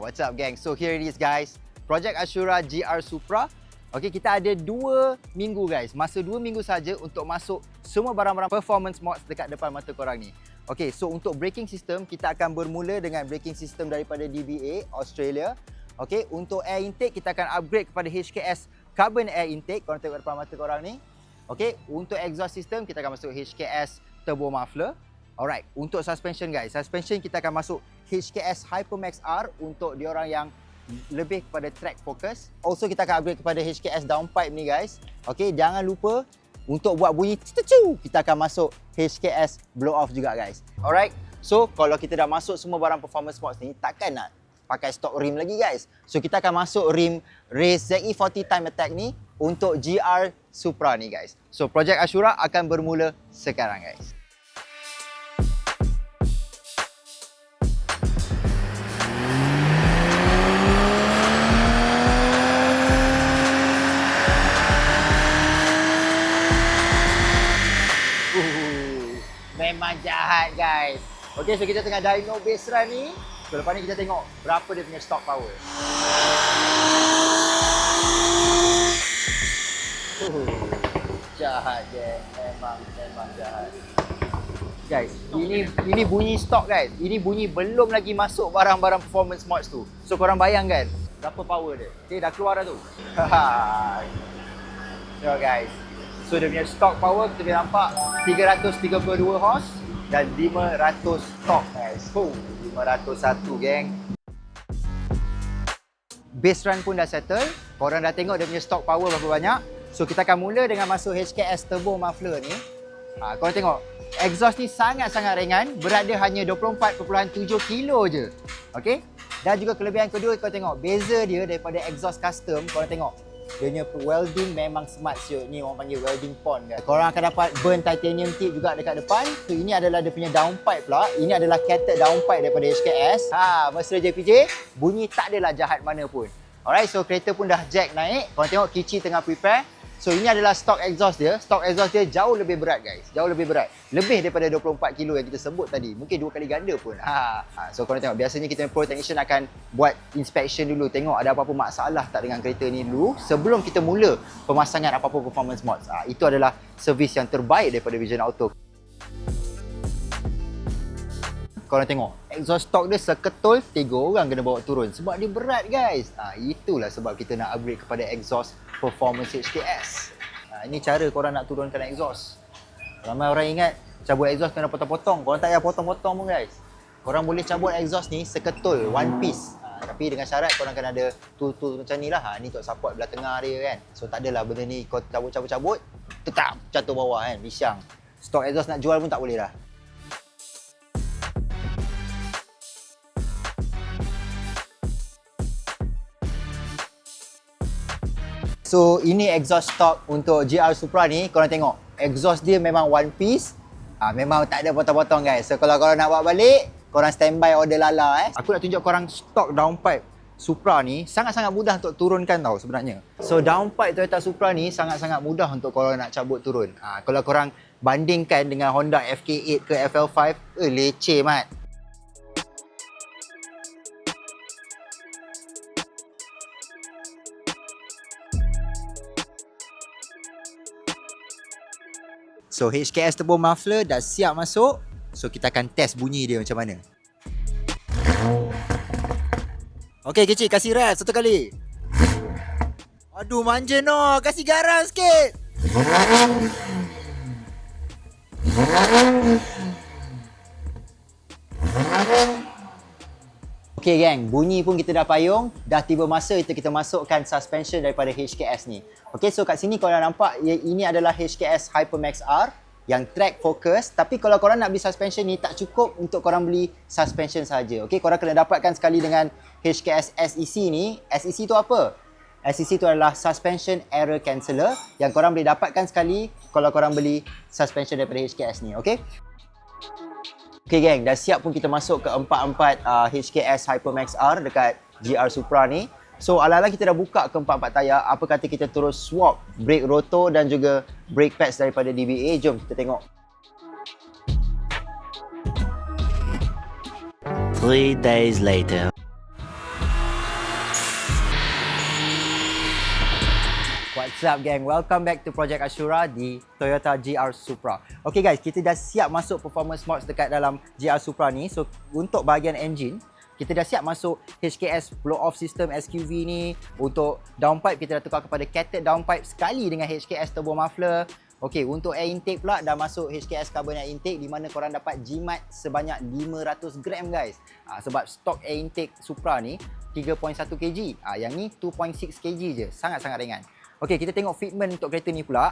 What's up gang? So here it is guys. Project AUSIONRA GR Supra. Okay, kita ada 2 minggu guys. Masa 2 minggu saja untuk masuk semua barang-barang performance mods dekat depan mata korang ni. Okay, so untuk braking system, kita akan bermula dengan braking system daripada DBA, Australia. Okay, untuk air intake, kita akan upgrade kepada HKS Carbon Air Intake. Korang tengok depan mata korang ni. Okay, untuk exhaust system, kita akan masuk HKS Turbo Muffler. Alright, untuk suspension guys. Suspension kita akan masuk HKS Hipermax R untuk diorang yang lebih kepada track focus. Also kita akan upgrade kepada HKS Downpipe ni guys. Okay, jangan lupa untuk buat bunyi cucu, kita akan masuk HKS Blow Off juga guys. Alright, so kalau kita dah masuk semua barang performance mods ni, takkan nak pakai stock rim lagi guys. So kita akan masuk rim race ZE40 Time Attack ni untuk GR Supra ni guys. So project AUSIONRA akan bermula sekarang guys. Memang jahat guys. Okay, so kita tengah dyno base run ni. So lepas ni kita tengok berapa dia punya stock power. Jahat je. Memang jahat. Guys, ini bunyi stock guys. Ini bunyi belum lagi masuk barang-barang performance mods tu. So korang bayangkan berapa power dia. Okay, dah keluar dah tu. So guys, so dia punya stock power kita boleh nampak 332 horse dan 500 torque guys. 501 geng. Base run pun dah settle. Korang dah tengok dia punya stock power berapa banyak. So kita akan mula dengan masuk HKS Turbo Muffler ni. Korang tengok exhaust ni sangat-sangat ringan. Berat dia hanya 24.7 kilo je. Okay. Dan juga kelebihan kedua, korang tengok beza dia daripada exhaust custom. Korang tengok dia punya welding memang smart siut. Ni orang panggil welding pond guys. Korang akan dapat burn titanium tip juga dekat depan. So ini adalah dia punya downpipe pula. Ini adalah catered downpipe daripada HKS. Mesra JPJ, bunyi tak adalah jahat mana pun. Alright, so kereta pun dah jack naik. Korang tengok Kici tengah prepare. So ini adalah stock exhaust dia. Stock exhaust dia jauh lebih berat guys. Jauh lebih berat. Lebih daripada 24 kilo yang kita sebut tadi. Mungkin 2 kali ganda pun. So korang tengok, biasanya kita pro technician akan buat inspection dulu. Tengok ada apa-apa masalah tak dengan kereta ni dulu. Sebelum kita mula pemasangan apa-apa performance mods. Itu adalah servis yang terbaik daripada Vision Auto. Korang tengok, exhaust stock dia seketul 3 orang kena bawa turun. Sebab dia berat guys. Itulah sebab kita nak upgrade kepada exhaust performance HKS. Ini cara korang nak turunkan exhaust. Ramai orang ingat cabut exhaust kena potong-potong. Korang tak payah potong-potong pun guys. Korang boleh cabut exhaust ni seketul, one piece. Tapi dengan syarat korang kena ada tool macam ni lah. Ni untuk support belah tengah dia kan. So tak adalah benda ni kau cabut-cabut, tetap jatuh bawah kan, bisyang. Stock exhaust nak jual pun tak boleh dah. So ini exhaust stock untuk GR Supra ni. Korang tengok exhaust dia memang one piece. Memang tak ada potong-potong guys. So kalau korang nak bawa balik, korang standby order lala Aku nak tunjuk korang stock downpipe Supra ni sangat-sangat mudah untuk turunkan tau sebenarnya. So downpipe Toyota Supra ni sangat-sangat mudah untuk korang nak cabut turun. Kalau korang bandingkan dengan Honda FK8 ke FL5, leceh mat. So HKS Turbo Muffler dah siap masuk. So kita akan test bunyi dia macam mana. Okey kecil, kasih rev satu kali. Aduh manja no, kasih garam sikit. Okay gang, bunyi pun kita dah payung. Dah tiba masa kita masukkan suspension daripada HKS ni. Okay, so kat sini korang nampak ini adalah HKS Hypermax R yang track focus. Tapi kalau korang nak beli suspension ni, tak cukup untuk korang beli suspension saja. Okay, korang kena dapatkan sekali dengan HKS SEC ni. SEC tu apa? SEC tu adalah Suspension Error Canceller yang korang boleh dapatkan sekali kalau korang beli suspension daripada HKS ni. Okay? Okay geng, dah siap pun kita masuk ke 4-4 HKS Hypermax R dekat GR Supra ni. So ala-ala kita dah buka ke 4-4 tayar, apa kata kita terus swap brake rotor dan juga brake pads daripada DBA. Jom kita tengok. 3 days later. What's up gang, welcome back to Project AUSIONRA di Toyota GR Supra. Okay guys, kita dah siap masuk performance mods dekat dalam GR Supra ni. So untuk bahagian engine, kita dah siap masuk HKS blow off system SQV ni. Untuk downpipe, kita dah tukar kepada cated downpipe sekali dengan HKS turbo muffler. Okay, untuk air intake pula dah masuk HKS carbon air intake, di mana korang dapat jimat sebanyak 500 gram guys. Sebab stok air intake Supra ni 3.1 kg. Yang ni 2.6 kg je, sangat-sangat ringan. Okey, kita tengok fitment untuk kereta ni pula.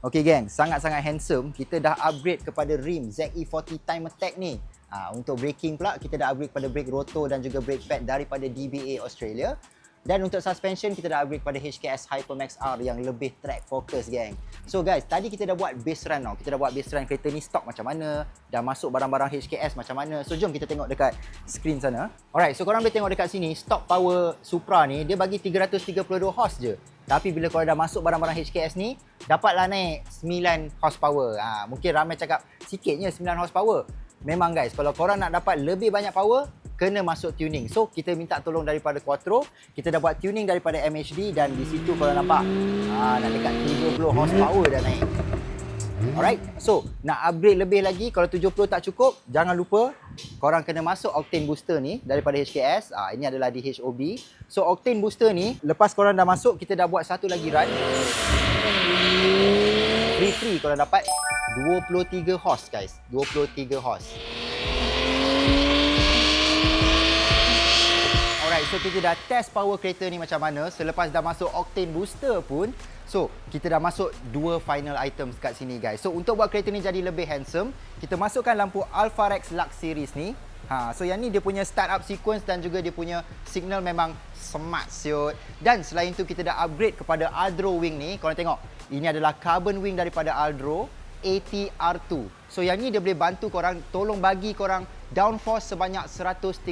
Okey geng, sangat-sangat handsome. Kita dah upgrade kepada rim ZE40 Time Attack ni. Untuk braking pula, kita dah upgrade kepada brake rotor dan juga brake pad daripada DBA Australia. Dan untuk suspension, kita dah upgrade kepada HKS Hipermax R yang lebih track focus geng. So guys, tadi kita dah buat base run tau. Kita dah buat base run kereta ni stok macam mana, dah masuk barang-barang HKS macam mana. So jom kita tengok dekat screen sana. Alright, so korang boleh tengok dekat sini, stock power Supra ni dia bagi 332 horse je. Tapi bila korang dah masuk barang-barang HKS ni, dapatlah naik 9 horsepower. Mungkin ramai cakap sikitnya 9 horsepower. Memang guys, kalau korang nak dapat lebih banyak power, kena masuk tuning. So kita minta tolong daripada Quattro. Kita dah buat tuning daripada MHD dan di situ korang nampak nak dekat 70 horsepower dah naik. Alright, so nak upgrade lebih lagi, kalau 70 tak cukup, jangan lupa korang kena masuk octane booster ni daripada HKS. Ini adalah DHOB. So octane booster ni, lepas korang dah masuk, kita dah buat satu lagi run. Free korang dapat 23 horse guys, 23 horse. Alright, so kita dah test power kereta ni macam mana. Selepas dah masuk octane booster pun, so kita dah masuk dua final items kat sini guys. So untuk buat kereta ni jadi lebih handsome, kita masukkan lampu AlphaRex Lux series ni. So yang ni dia punya start up sequence dan juga dia punya signal memang smart siut. Dan selain tu kita dah upgrade kepada ADRO wing ni. Korang tengok, ini adalah carbon wing daripada ADRO ATR2. So yang ni dia boleh bantu korang, tolong bagi korang downforce sebanyak 113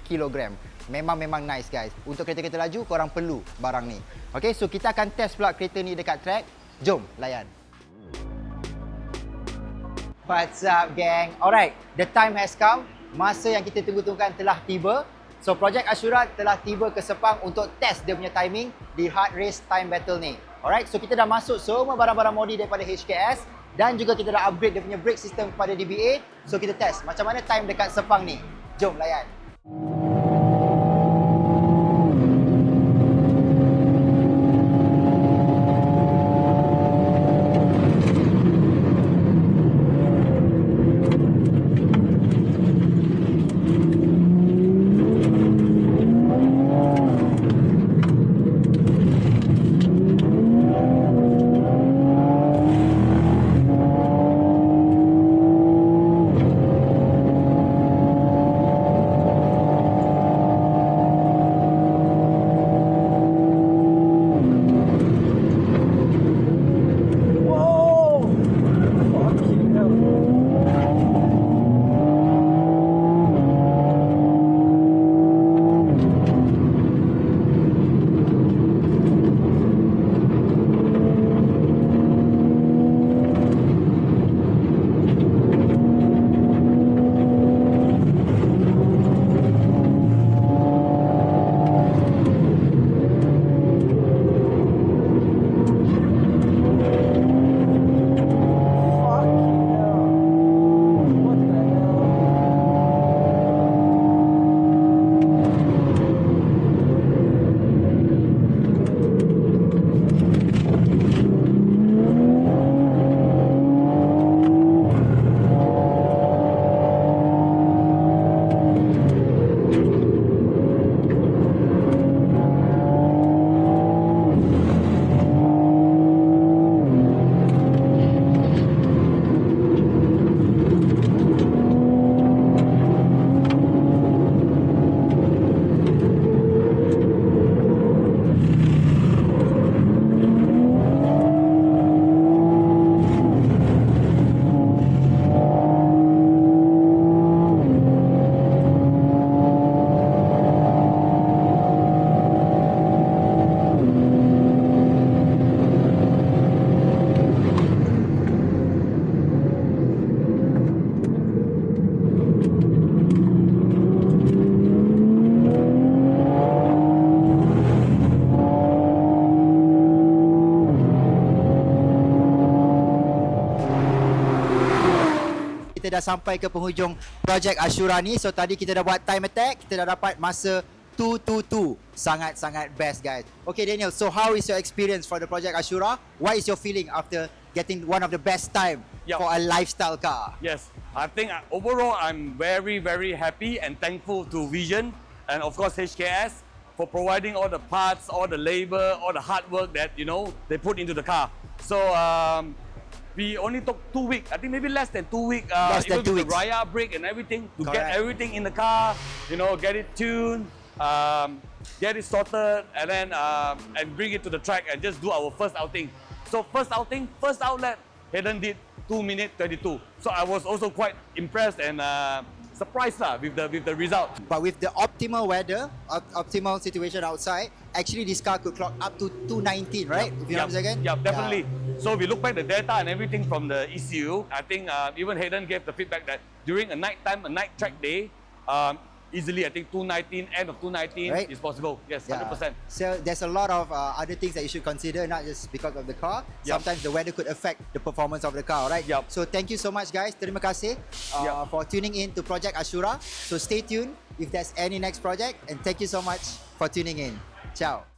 kg. Memang nice guys. Untuk kereta-kereta laju, korang perlu barang ni. Okay, so kita akan test pula kereta ni dekat track. Jom layan. What's up gang? Alright, the time has come. Masa yang kita tunggu-tunggukan telah tiba. So Project AUSIONRA telah tiba ke Sepang untuk test dia punya timing di hard race time battle ni. Alright, so kita dah masuk semua barang-barang modi daripada HKS dan juga kita dah upgrade dia punya brake system kepada DBA. So kita test macam mana time dekat Sepang ni. Jom layan. dah sampai ke penghujung projek Ashura ni. So tadi kita dah buat time attack, kita dah dapat masa 2:22. Sangat-sangat best guys. Okay Daniel, so how is your experience for the project Ashura? What is your feeling after getting one of the best time for a lifestyle car? Yes, I think overall I'm very, very happy and thankful to Vision and of course HKS for providing all the parts, all the labor, all the hard work that, you know, they put into the car. So we only took 2 weeks, I think maybe less than 2 weeks, even with the Raya brake and everything, to get everything in the car, you know, get it tuned, get it sorted, and then and bring it to the track and just do our first outing. So first outing, first outlet, Hayden did 2 minutes 22. So I was also quite impressed and surprised with the result. But with the optimal weather, optimal situation outside, actually this car could clock up to 219, right? If you know what I'm saying? Yeah, definitely. So we look back the data and everything from the ECU. I think even Hayden gave the feedback that during a night time, a night track day, easily I think 219, end of 219 is possible. Yes, 100%. So there's a lot of other things that you should consider, not just because of the car. Sometimes the weather could affect the performance of the car, right? So thank you so much guys. Terima kasih for tuning in to Project Ashura. So stay tuned if there's any next project, and thank you so much for tuning in. Ciao.